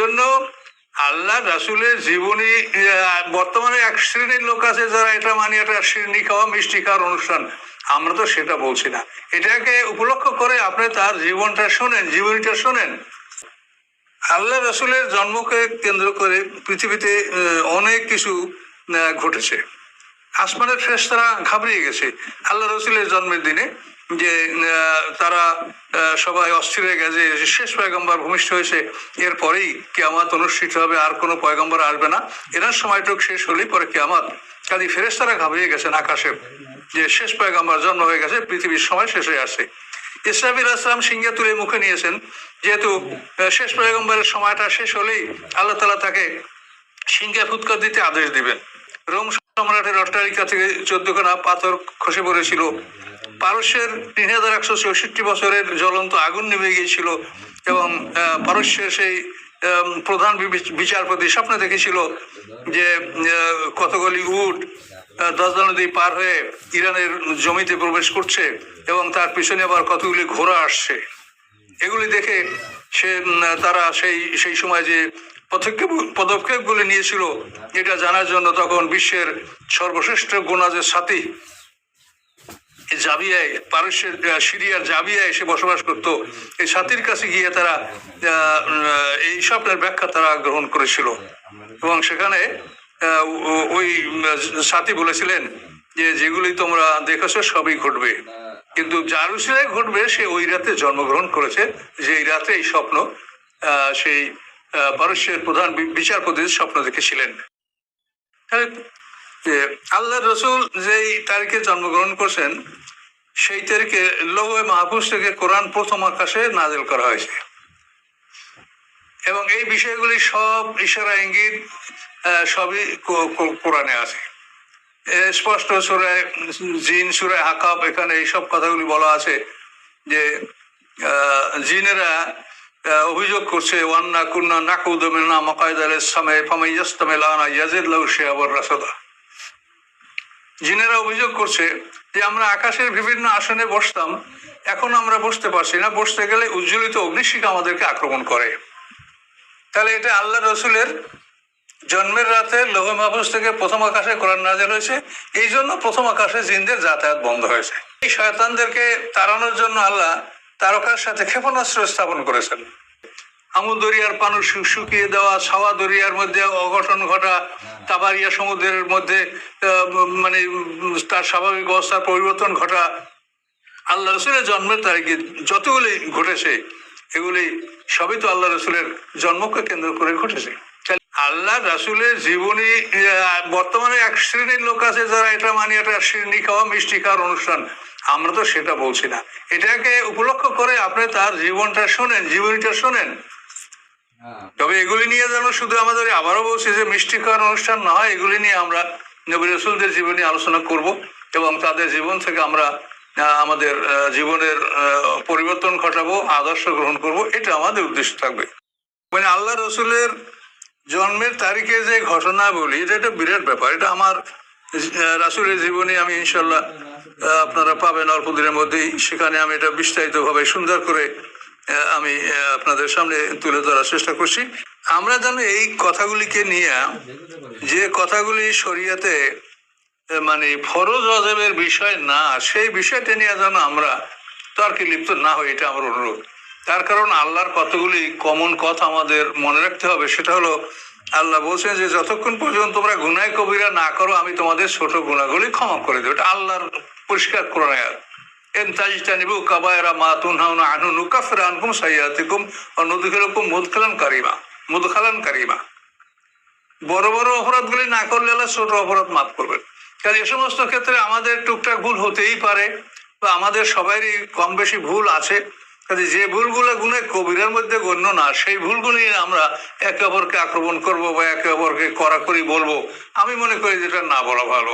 জন্য আল্লাহ রাসূলের জীবনী বর্তমানে এক শ্রেণীর লোক আছে যারা এটা মানে এটা শিরনি খাওয়া মিষ্টি খাওয়ার অনুষ্ঠান, আমরা তো সেটা বলছি না। এটাকে উপলক্ষ করে আপনি তার জীবনটা শোনেন, জীবনীটা শোনেন। আল্লাহ রাসূলের জন্মকে কেন্দ্র করে পৃথিবীতে অনেক কিছু ঘটেছে। আসমানের ফেরেশতারা ঘাবড়িয়ে গেছে আল্লাহ রাসূলের জন্মের দিনে, যে তারা সবাই অস্থির হয়ে গেছে, শেষ পয়গম্বর ভূমিষ্ঠ হয়েছে, এরপরেই কিয়ামত অনুষ্ঠিত হবে, আর কোনো পয়গম্বর আসবে না, এনার সময়টুক শেষ হলেই পরে কিয়ামত। কাজী ফেরেশতারা ঘাবড়িয়ে গেছেন আকাশে যে শেষ পয়গম্বর জন্ম হয়ে গেছে, পৃথিবীর সময় শেষ হয়ে আসছে। ইসরাফিল আলাইহিস সালাম সিংহে তুলে মুখে নিয়েছেন, যেহেতু শেষ পয়গম্বরের সময়টা শেষ হলেই আল্লাহ তাআলা তাকে সিংহে ফুৎকার দিতে আদেশ দিবেন। রোম সম্রাটের অট্টালিকা থেকে 14খানা পাথর খসে পড়েছিল, পারস্যের 3164 বছরের জ্বলন্ত আগুন নেমে গিয়েছিল, এবং পারস্যের সেই প্রধান বিচারপতি স্বপ্নে দেখেছিল যে কতগুলি উট দজলা নদী পার হয়ে ইরানের জমিতে প্রবেশ করছে, এবং তার পিছনে আবার কতগুলি ঘোড়া আসছে। এগুলি দেখে তারা সেই সময় যে পদক্ষেপগুলি নিয়েছিল এটা জানার জন্য তখন বিশ্বের সর্বশ্রেষ্ঠ গোনাজের সাথী জাবিয়ায়, পারস্যের সিরিয়ার জাবিয়ায় এসে বসবাস করত, এই সাথীর কাছে গিয়ে তারা এই স্বপ্নের ব্যাখ্যা তারা গ্রহণ করেছিল, এবং সেখানে ওই সাথী বলেছিলেন যে যেগুলি তোমরা দেখেছো সবই ঘটবে, কিন্তু যার উসিলে ঘটবে সে ওই রাতে জন্মগ্রহণ করেছে, যে এই রাতে এই স্বপ্ন সেই পারস্যের প্রধান বিচারপতির স্বপ্ন দেখেছিলেন। আল্লাহ রসুল যেই তারিখে জন্মগ্রহণ করছেন সেই তারিখে লৌহে মাহফুজ থেকে কোরআন প্রথম আকাশে নাযিল করা হয়েছে, এবং এই বিষয়গুলি সব ইশারা ইঙ্গিত সবই কোরআনে আছে স্পষ্ট। সূরা জিন, সূরা আকাব, এখানে এইসব কথাগুলি বলা আছে যে জিনেরা অভিযোগ করছে ওয়ান্না কুন্না নাকুদু মিনহা মাকাইদা লিস-সামঈ ফামান ইয়াসতামি লানা ইয়াজিদ লাহু শিহাবান রাসাদা। জিনেরা অভিযোগ করছে যে আমরা আকাশের বিভিন্ন আসনে বসতাম, এখন আমরা বসতে পারছি না, বসতে গেলে উজ্জ্বলিত অগ্নিশিখা আমাদেরকে আক্রমণ করে। তাহলে এটা আল্লাহ রসুলের জন্মের রাতে লৌহে মাহফুজ থেকে প্রথম আকাশে কোরআন নাযিল হয়েছে, এই জন্য প্রথম আকাশে জিনদের যাতায়াত বন্ধ হয়েছে। এই শয়তানদেরকে তাড়ানোর জন্য আল্লাহ তারকার সাথে ক্ষেপণাস্ত্র স্থাপন করেছেন। আমু দরিয়ার পানি শুকিয়ে দেওয়া, ছাওয়া দরিয়ার মধ্যে অঘটন ঘটা, তাবারিয়া সমুদ্রের মধ্যে মানে তার স্বাভাবিক অবস্থার পরিবর্তন ঘটা, আল্লাহ রসুলের জন্মের তারিখে যতগুলি ঘটেছে এগুলি সবই তো আল্লাহ রসুলের জন্মকে কেন্দ্র করে ঘটেছে। আল্লাহ রাসূলের জীবনী বর্তমানে এক শ্রেণীর লোক আছে যারা এটা মানে এটা শিরনি খাওয়া মিষ্টি খাওয়ার অনুষ্ঠান, আমরা তো সেটা বলছি না। এটাকে উপলক্ষ করে আপনি তার জীবনটা শোনেন, জীবনীটা শোনেন। তবে এগুলি নিয়ে যেন শুধু আমাদের, আবারও বলছি যে মিষ্টি খাওয়ার অনুষ্ঠান না হয়, এগুলি নিয়ে আমরা নবী রাসূলদের জীবনী আলোচনা করব, এবং তাদের জীবন থেকে আমরা আমাদের জীবনের পরিবর্তন ঘটাবো, আদর্শ গ্রহণ করব, এটা আমাদের উদ্দেশ্য থাকবে। মানে আল্লাহ রসুলের জন্মের তারিখে যে ঘটনা বলি, এটা একটা বিরাট ব্যাপার। এটা আমার রাসূলের জীবনী আমি ইনশাল্লাহ আপনারা পাবেন অল্প দিনের মধ্যেই, সেখানে আমি এটা বিস্তারিতভাবে সুন্দর করে আমি আপনাদের সামনে তুলে ধরার চেষ্টা করছি। আমরা যেন এই কথাগুলিকে নিয়ে, যে কথাগুলি শরীয়তে মানে ফরজ ওয়াজিবের বিষয় না, সেই বিষয়টা নিয়ে যেন আমরা তর্কে লিপ্ত না হই, এটা আমার অনুরোধ। তার কারণ আল্লাহর কতগুলি কমন কথা আমাদের মনে রাখতে হবে। সেটা হলো আল্লাহ বলছেন যে যতক্ষণ পর্যন্ত তোমরা গুনাহ কবিরা না করো আমি তোমাদের ছোট গুনাহগুলি ক্ষমা করে দেব। এটা আল্লাহর পরিষ্কার কোরআন আয়াত। ইন তাজতানিবু কাবায়রা মা তুনহাউনা আনহু নুকাফির আনকুম সাইয়্যাতিকুম ওয়া নুদখিলুকুম মুদখালান কারীমা। বড় বড় অপরাধগুলি না করলে আল্লাহ ছোট অপরাধ মাফ করবেন। কারণ এই সমস্ত ক্ষেত্রে আমাদের টুকটাক ভুল হতেই পারে, বা আমাদের সবারই কম বেশি ভুল আছে। কাজে যে ভুলগুলো গুনাহ কবিরার মধ্যে গণ্য না, সেই ভুলগুলি আমরা একে অপরকে আক্রমণ করবো বা একে অপরকে কড়াকড়ি বলবো, আমি মনে করি যেটা না বলা ভালো।